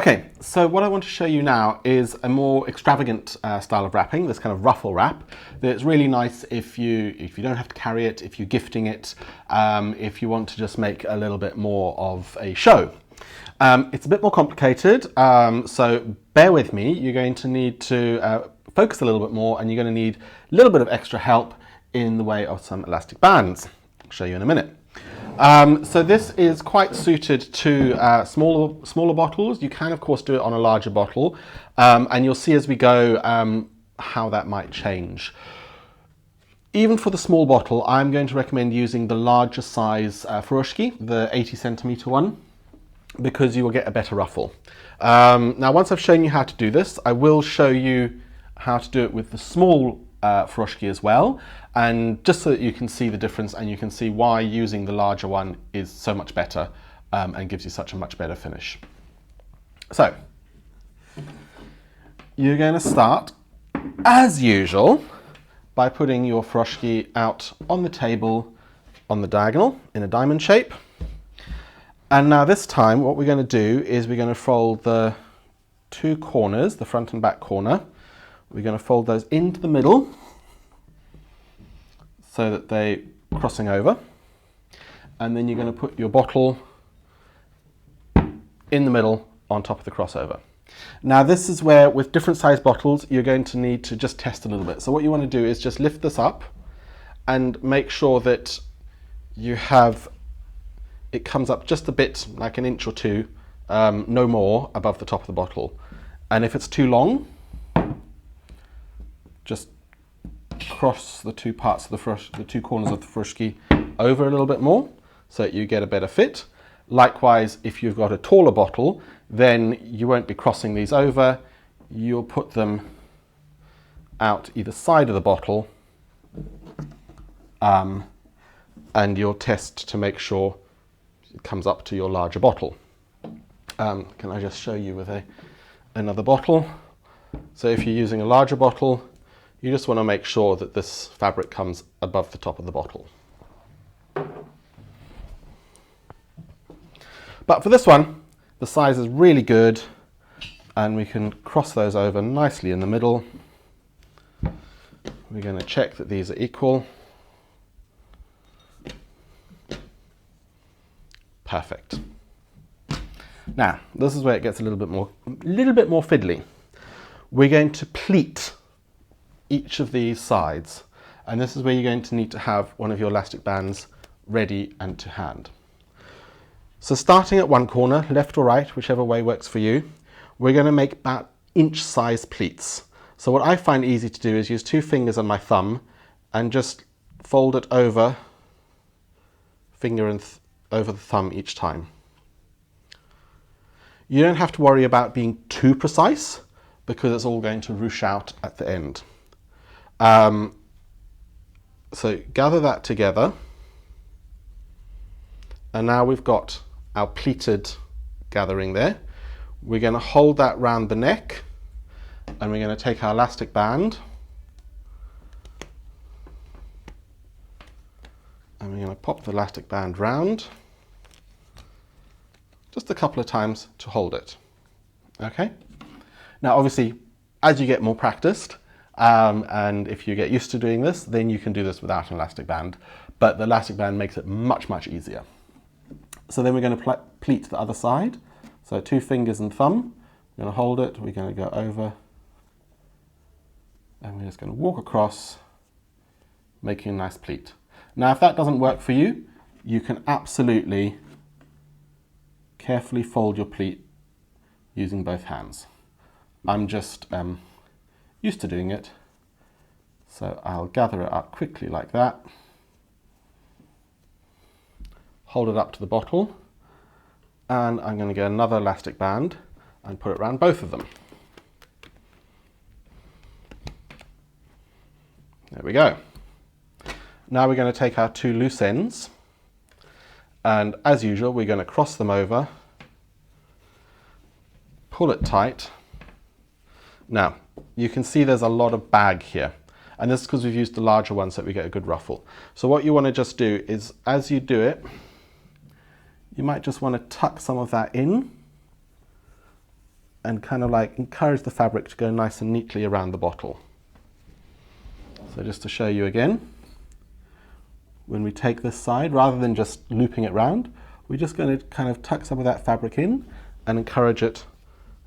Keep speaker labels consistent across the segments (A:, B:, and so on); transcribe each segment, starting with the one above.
A: Okay, so what I want to show you now is a more extravagant style of wrapping, this kind of ruffle wrap. That's really nice if you don't have to carry it, if you're gifting it, if you want to just make a little bit more of a show. It's a bit more complicated, so bear with me. You're going to need to focus a little bit more, and you're going to need a little bit of extra help in the way of some elastic bands. I'll show you in a minute. So this is quite suited to smaller bottles. You can of course do it on a larger bottle, and you'll see as we go how that might change. Even for the small bottle, I'm going to recommend using the larger size Furoshiki, the 80 centimeter one, because you will get a better ruffle. Now once I've shown you how to do this, I will show you how to do it with the small Furoshiki as well, and just so that you can see the difference and you can see why using the larger one is so much better and gives you such a much better finish. So you're going to start as usual by putting your Furoshiki out on the table on the diagonal in a diamond shape, and now this time what we're going to do is we're going to fold the two corners, the front and back corner. We're going to fold those into the middle so that they're crossing over, and then you're going to put your bottle in the middle on top of the crossover. Now this is where, with different size bottles, you're going to need to just test a little bit. So what you want to do is just lift this up and make sure that you have, it comes up just a bit, like an inch or two, no more, above the top of the bottle. And if it's too long, just cross the two parts of the two corners of the Furoshiki over a little bit more so that you get a better fit. Likewise, if you've got a taller bottle, then you won't be crossing these over. You'll put them out either side of the bottle, and you'll test to make sure it comes up to your larger bottle. Can I just show you with another bottle? So if you're using a larger bottle, you just want to make sure that this fabric comes above the top of the bottle. But for this one, the size is really good, and we can cross those over nicely in the middle. We're going to check that these are equal. Perfect. Now, this is where it gets a little bit more fiddly. We're going to pleat each of these sides, and this is where you're going to need to have one of your elastic bands ready and to hand. So starting at one corner, left or right, whichever way works for you, we're going to make about inch size pleats. So what I find easy to do is use two fingers and my thumb and just fold it over, finger and over the thumb each time. You don't have to worry about being too precise because it's all going to ruche out at the end. So gather that together, and now we've got our pleated gathering there. We're going to hold that round the neck, and we're going to take our elastic band and we're going to pop the elastic band round just a couple of times to hold it. Okay. Now obviously, as you get more practiced, and if you get used to doing this, then you can do this without an elastic band, but the elastic band makes it much, much easier. So then we're going to pleat the other side. So two fingers and thumb, we're going to hold it, we're going to go over, and we're just going to walk across, making a nice pleat. Now if that doesn't work for you, you can absolutely carefully fold your pleat using both hands. I'm just used to doing it, so I'll gather it up quickly like that, hold it up to the bottle, and I'm going to get another elastic band and put it around both of them. There we go. Now we're going to take our two loose ends, and as usual we're going to cross them over, pull it tight. Now you can see there's a lot of bag here, and this is because we've used the larger one so that we get a good ruffle. So what you want to just do is, as you do it, you might just want to tuck some of that in and kind of like encourage the fabric to go nice and neatly around the bottle. So just to show you again, when we take this side, rather than just looping it round, we're just going to kind of tuck some of that fabric in and encourage it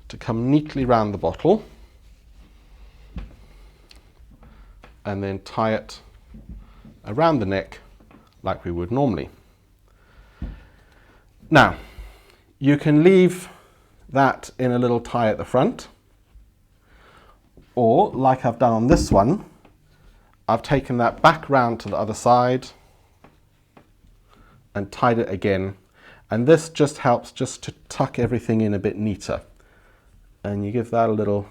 A: to come neatly round the bottle, and then tie it around the neck like we would normally. Now, you can leave that in a little tie at the front, or like I've done on this one, I've taken that back round to the other side and tied it again, and this just helps just to tuck everything in a bit neater. And you give that a little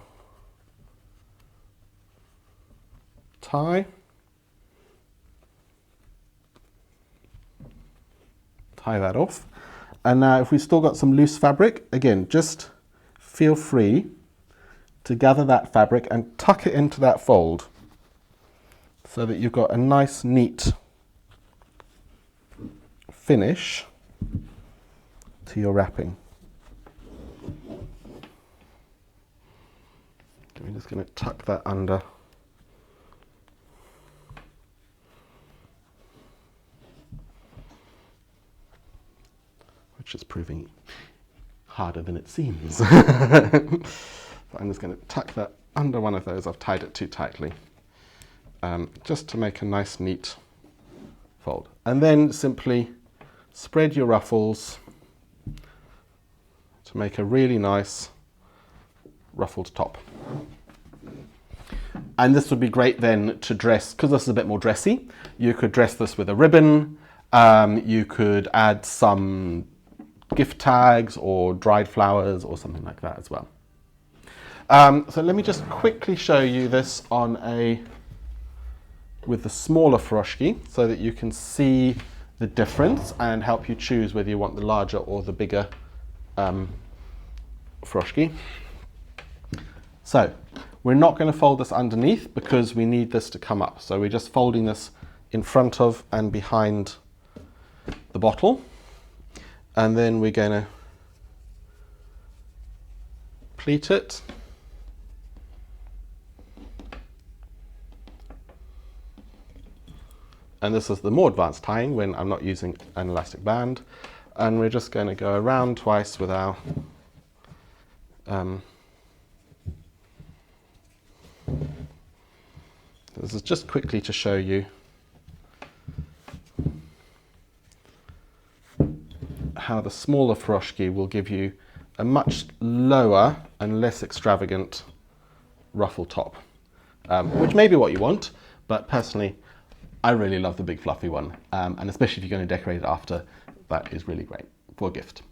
A: tie, tie that off. And now if we've still got some loose fabric, again, just feel free to gather that fabric and tuck it into that fold so that you've got a nice neat finish to your wrapping. We're just going to tuck that under. Which is proving harder than it seems. So I'm just going to tuck that under one of those. I've tied it too tightly. Just to make a nice neat fold. And then simply spread your ruffles to make a really nice ruffled top. And this would be great then to dress, because this is a bit more dressy, you could dress this with a ribbon, you could add some gift tags or dried flowers or something like that as well. So let me just quickly show you this on with the smaller furoshiki so that you can see the difference and help you choose whether you want the larger or the bigger furoshiki. So we're not going to fold this underneath because we need this to come up. So we're just folding this in front of and behind the bottle. And then we're going to pleat it. And this is the more advanced tying when I'm not using an elastic band. And we're just going to go around twice with our this is just quickly to show you how the smaller furoshiki will give you a much lower and less extravagant ruffle top, which may be what you want, but personally I really love the big fluffy one, and especially if you're going to decorate it after, that is really great for a gift.